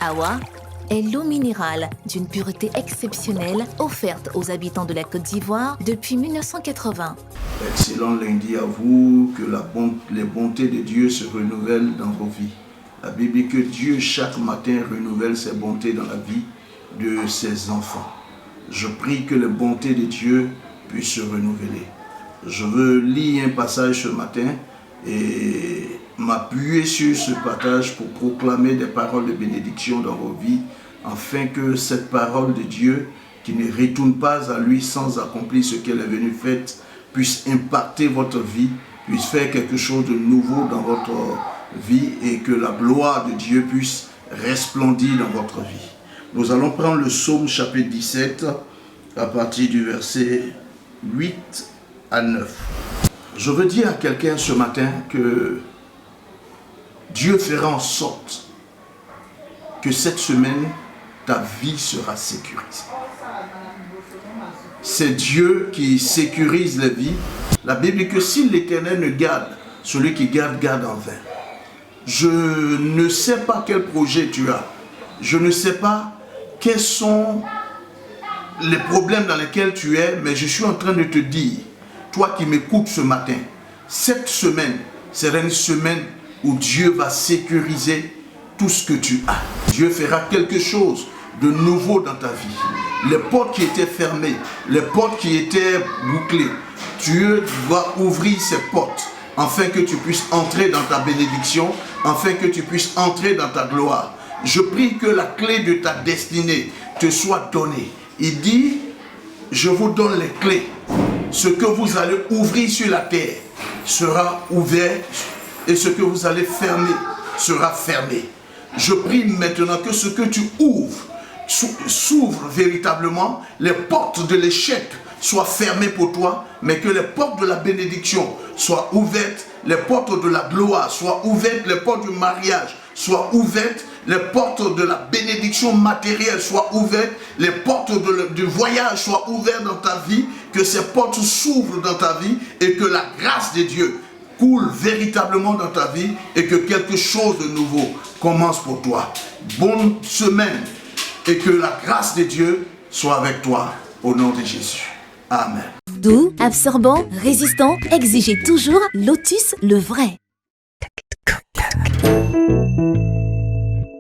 Awa est l'eau minérale d'une pureté exceptionnelle offerte aux habitants de la Côte d'Ivoire depuis 1980. Excellent lundi à vous, que les bontés de Dieu se renouvellent dans vos vies. La Bible dit que Dieu chaque matin renouvelle ses bontés dans la vie de ses enfants. Je prie que les bontés de Dieu puissent se renouveler. Je veux lire un passage ce matin et m'appuyer sur ce passage pour proclamer des paroles de bénédiction dans vos vies, afin que cette parole de Dieu, qui ne retourne pas à lui sans accomplir ce qu'elle est venue faire, puisse impacter votre vie, puisse faire quelque chose de nouveau dans votre vie et que la gloire de Dieu puisse resplendir dans votre vie. Nous allons prendre le psaume chapitre 17 à partir du verset 8 à 9. Je veux dire à quelqu'un ce matin que Dieu fera en sorte que cette semaine, ta vie sera sécurisée. C'est Dieu qui sécurise les vies. La Bible dit que si l'Éternel ne garde, celui qui garde, garde en vain. Je ne sais pas quel projet tu as. Je ne sais pas quels sont les problèmes dans lesquels tu es, mais je suis en train de te dire, toi qui m'écoutes ce matin, cette semaine sera une semaine où Dieu va sécuriser tout ce que tu as. Dieu fera quelque chose de nouveau dans ta vie. Les portes qui étaient fermées, les portes qui étaient bouclées, Dieu va ouvrir ces portes afin que tu puisses entrer dans ta bénédiction, afin que tu puisses entrer dans ta gloire. Je prie que la clé de ta destinée te soit donnée. Il dit, je vous donne les clés. Ce que vous allez ouvrir sur la terre sera ouvert et ce que vous allez fermer sera fermé. Je prie maintenant que ce que tu ouvres s'ouvre véritablement, les portes de l'échec soient fermées pour toi, mais que les portes de la bénédiction soient ouvertes, les portes de la gloire soient ouvertes, les portes du mariage soient ouvertes, les portes de la bénédiction matérielle soient ouvertes, les portes du voyage soient ouvertes dans ta vie, que ces portes s'ouvrent dans ta vie et que la grâce de Dieu coule véritablement dans ta vie et que quelque chose de nouveau commence pour toi. Bonne semaine et que la grâce de Dieu soit avec toi au nom de Jésus. Amen. Doux, absorbant, résistant, exigez toujours Lotus le vrai.